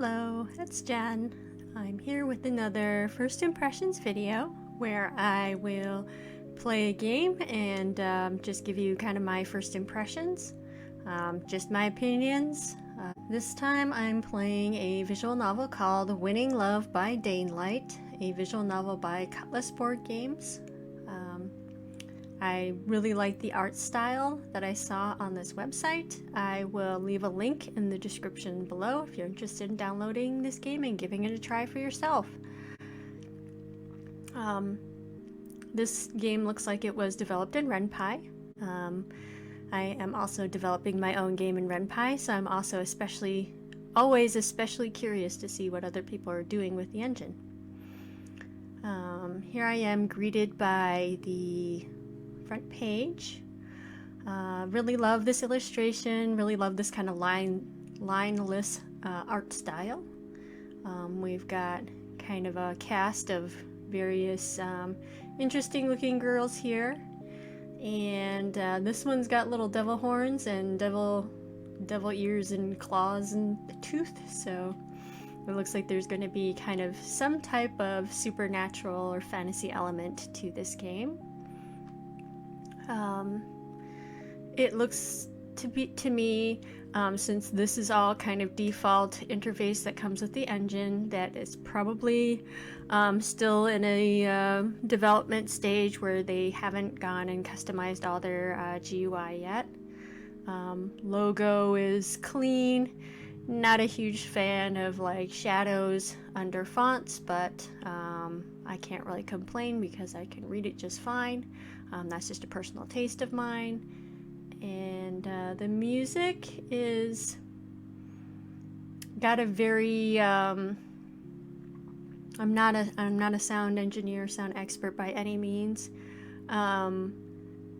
Hello, it's Jen. I'm here with another first impressions video where I will play a game and just give you kind of my first impressions, just my opinions. This time I'm playing a visual novel called Winning Love by Daylight, a visual novel by Cutlass Board Games. I really like the art style that I saw on this website. I will leave a link in the description below if you're interested in downloading this game and giving it a try for yourself. This game looks like it was developed in RenPy. I am also developing my own game in RenPy, so I'm also always especially curious to see what other people are doing with the engine. Here I am greeted by the front page. Really love this illustration, really love this kind of lineless art style. We've got kind of a cast of various interesting looking girls here, and this one's got little devil horns and devil ears and claws and a tooth, so it looks like there's going to be kind of some type of supernatural or fantasy element to this game. It looks to me, since this is all kind of default interface that comes with the engine, that it's probably still in a development stage where they haven't gone and customized all their GUI yet. Logo is clean. Not a huge fan of like shadows under fonts, but I can't really complain because I can read it just fine. That's just a personal taste of mine. And the music is got a very I'm not a sound engineer, sound expert by any means.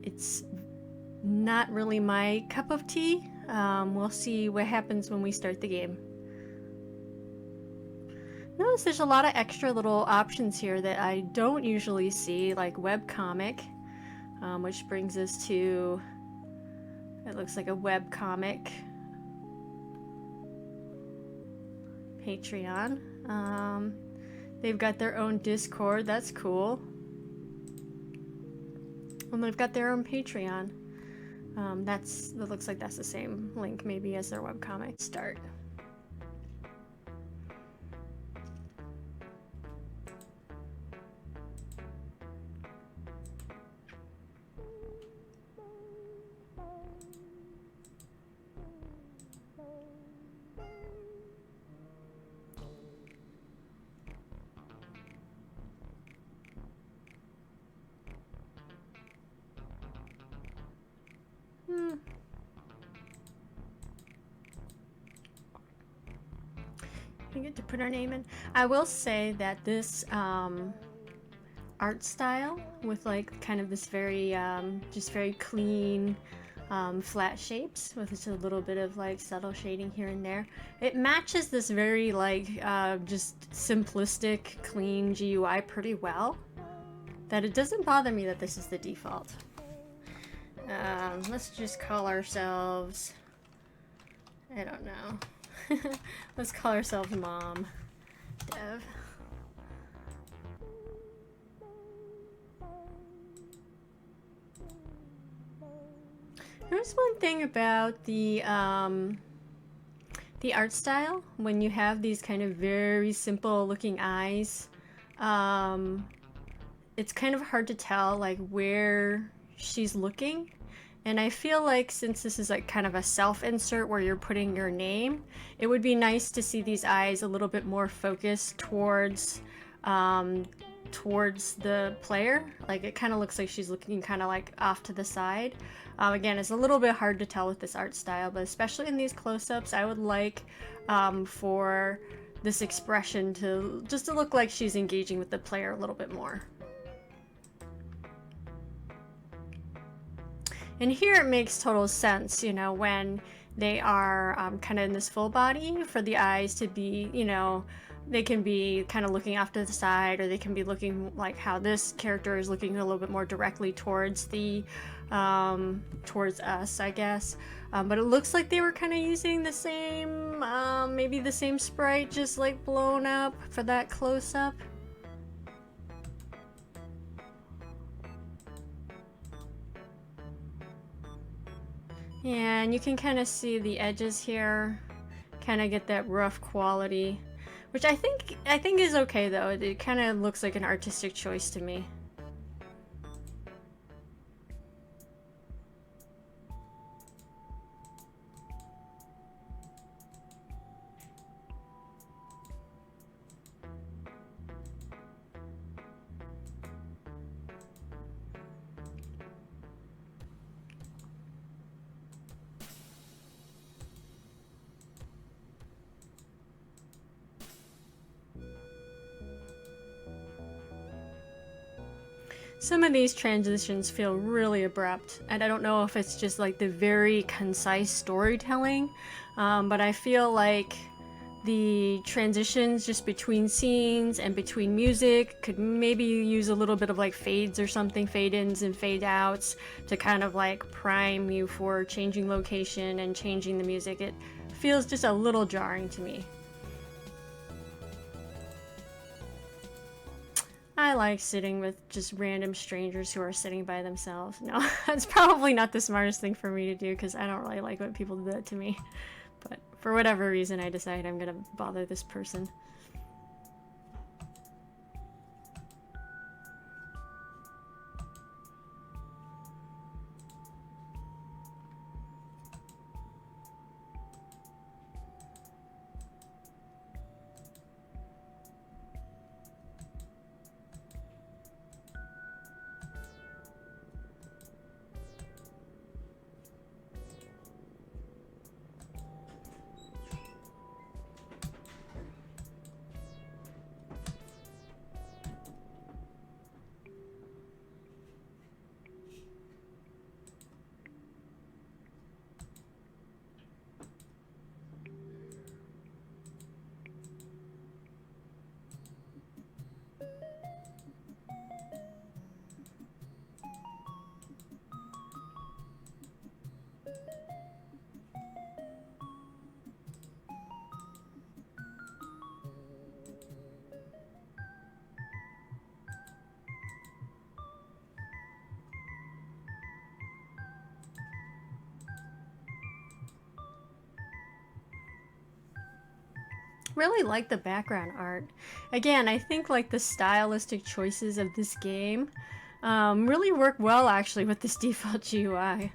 It's not really my cup of tea. We'll see what happens when we start the game. Notice there's a lot of extra little options here that I don't usually see, like webcomic, which brings us to, it looks like a webcomic Patreon. They've got their own Discord, that's cool. And they've got their own Patreon. That looks like that's the same link maybe as their webcomic. Start. We get to put our name in. I will say that this art style with like kind of this very just very clean flat shapes with just a little bit of like subtle shading here and there, it matches this very like just simplistic clean GUI pretty well, that it doesn't bother me that this is the default. Let's just call ourselves, I don't know. Let's call ourselves MomDev. There's one thing about the art style when you have these kind of very simple looking eyes. It's kind of hard to tell like where she's looking. And I feel like since this is like kind of a self-insert where you're putting your name, it would be nice to see these eyes a little bit more focused towards the player. Like it kind of looks like she's looking kind of like off to the side. Again, it's a little bit hard to tell with this art style, but especially in these close-ups, I would like for this expression to look like she's engaging with the player a little bit more. And here it makes total sense, you know, when they are kind of in this full body, for the eyes to be, you know, they can be kind of looking off to the side, or they can be looking like how this character is looking a little bit more directly towards the towards us, I guess. But it looks like they were kind of using the same, maybe the same sprite, just like blown up for that close-up. Yeah, and you can kind of see the edges here, kind of get that rough quality, which I think is okay though. It kind of looks like an artistic choice to me. Some of these transitions feel really abrupt, and I don't know if it's just like the very concise storytelling, but I feel like the transitions just between scenes and between music could maybe use a little bit of like fades or something, fade ins and fade outs, to kind of like prime you for changing location and changing the music. It feels just a little jarring to me. I like sitting with just random strangers who are sitting by themselves. No, that's probably not the smartest thing for me to do because I don't really like when people do that to me. But for whatever reason, I decide I'm gonna bother this person. Really like the background art. Again, I think like the stylistic choices of this game really work well actually with this default GUI.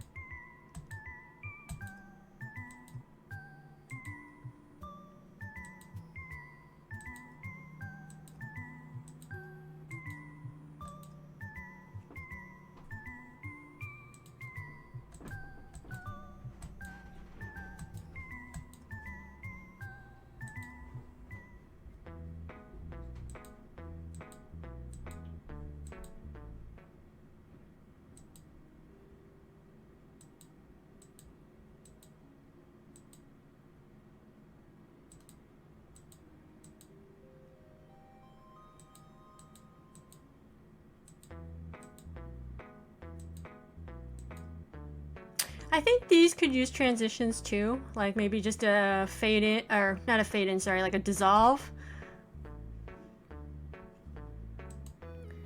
I think these could use transitions too, like maybe just a fade in, or not a fade in, sorry, like a dissolve.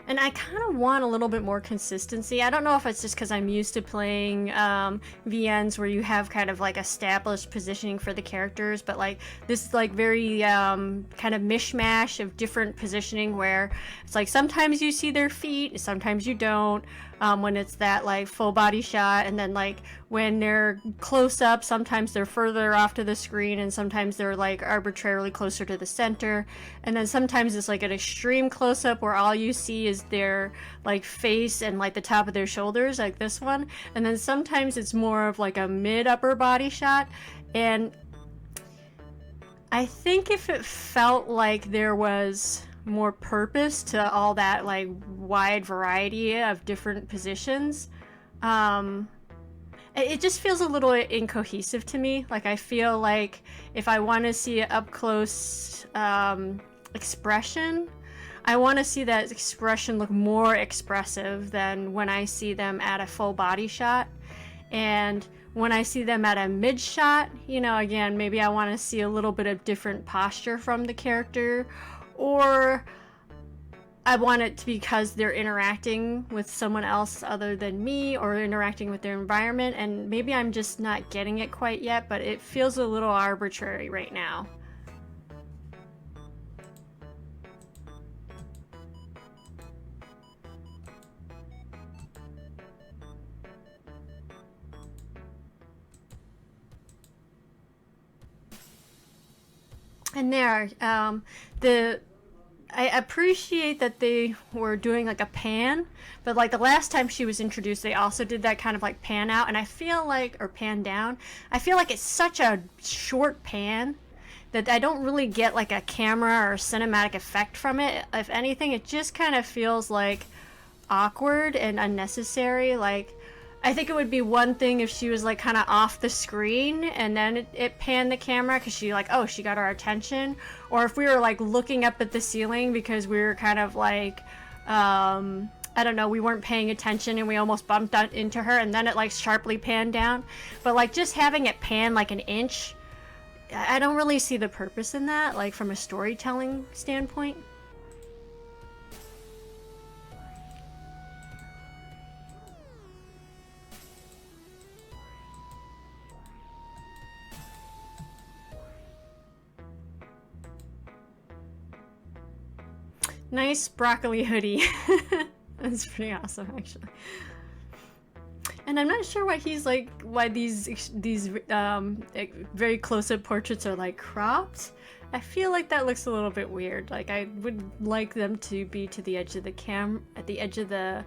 And I kind of want a little bit more consistency. I don't know if it's just because I'm used to playing VNs where you have kind of like established positioning for the characters, but like this like very kind of mishmash of different positioning where it's like sometimes you see their feet, sometimes you don't. When it's that like full body shot, and then like when they're close up, sometimes they're further off to the screen and sometimes they're like arbitrarily closer to the center, and then sometimes it's like an extreme close up where all you see is their like face and like the top of their shoulders, like this one, and then sometimes it's more of like a mid upper body shot. And I think if it felt like there was more purpose to all that like wide variety of different positions, it just feels a little incohesive to me. Like I feel like if I want to see an up close expression, I want to see that expression look more expressive than when I see them at a full body shot. And when I see them at a mid shot, you know, again, maybe I want to see a little bit of different posture from the character, or I want it to be because they're interacting with someone else other than me, or interacting with their environment, and maybe I'm just not getting it quite yet, but it feels a little arbitrary right now. And there, I appreciate that they were doing like a pan, but like the last time she was introduced, they also did that kind of like pan out, and I feel like, or pan down, I feel like it's such a short pan that I don't really get like a camera or cinematic effect from it. If anything, it just kind of feels like awkward and unnecessary. Like, I think it would be one thing if she was like kind of off the screen and then it panned the camera because she like, oh, she got our attention. Or if we were like looking up at the ceiling because we were kind of like, I don't know, we weren't paying attention and we almost bumped into her, and then it like sharply panned down. But like just having it pan like an inch, I don't really see the purpose in that, like from a storytelling standpoint. Nice broccoli hoodie. That's pretty awesome, actually. And I'm not sure why he's like, why these very close-up portraits are like cropped. I feel like that looks a little bit weird. Like I would like them to be to the edge of the at the edge of the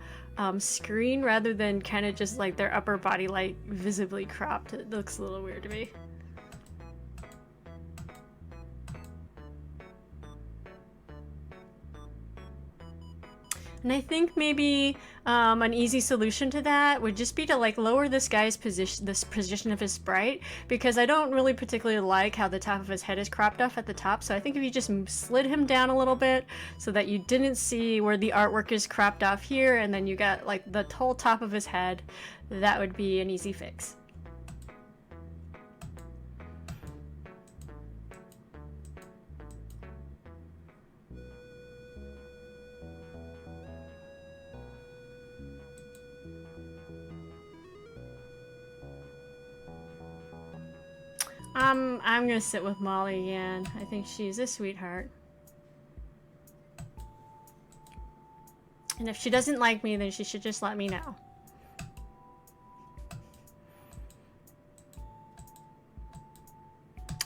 screen, rather than kind of just like their upper body like visibly cropped. It looks a little weird to me. And I think maybe an easy solution to that would just be to like lower this guy's position, this position of his sprite, because I don't really particularly like how the top of his head is cropped off at the top. So I think if you just slid him down a little bit so that you didn't see where the artwork is cropped off here, and then you got like the whole top of his head, that would be an easy fix. I'm gonna sit with Molly again. I think she's a sweetheart. And if she doesn't like me, then she should just let me know.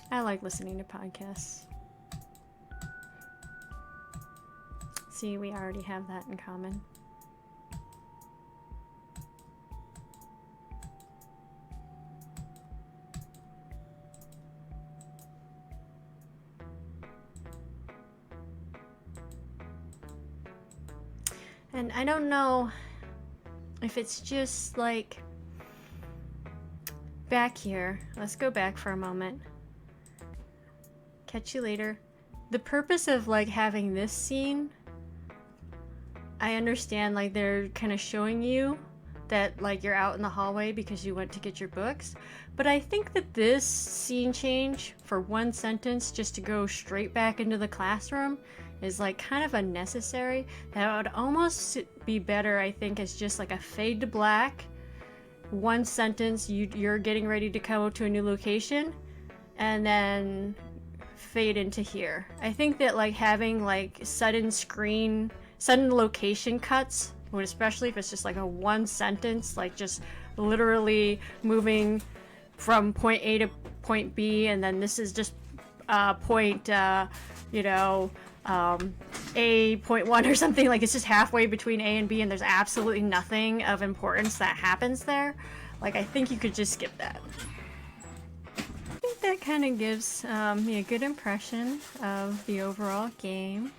I like listening to podcasts. See, we already have that in common. And I don't know if it's just like back here. Let's go back for a moment. Catch you later. The purpose of like having this scene, I understand, like they're kind of showing you that like you're out in the hallway because you went to get your books, but I think that this scene change for one sentence just to go straight back into the classroom is like kind of unnecessary. That would almost be better, I think, as just like a fade to black, one sentence, you're getting ready to come to a new location, and then fade into here. I think that like having like sudden location cuts would, especially if it's just like a one sentence, like just literally moving from point A to point B, and then this is just point you know, A.1 or something, like it's just halfway between A and B and there's absolutely nothing of importance that happens there. Like I think you could just skip that. I think that kind of gives me a good impression of the overall game.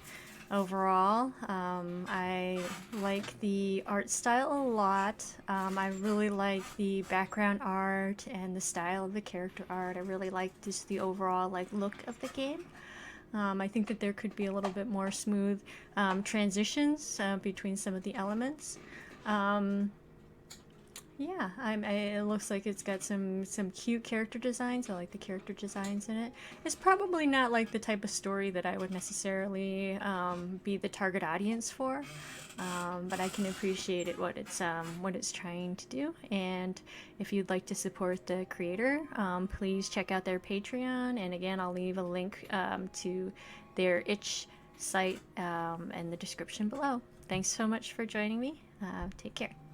Overall, I like the art style a lot. I really like the background art and the style of the character art. I really like just the overall like look of the game. I think that there could be a little bit more smooth transitions between some of the elements. Yeah, it looks like it's got some cute character designs. I like the character designs in it. It's probably not like the type of story that I would necessarily be the target audience for, but I can appreciate it what it's trying to do. And if you'd like to support the creator, please check out their Patreon. And again, I'll leave a link to their itch site in the description below. Thanks so much for joining me. Take care.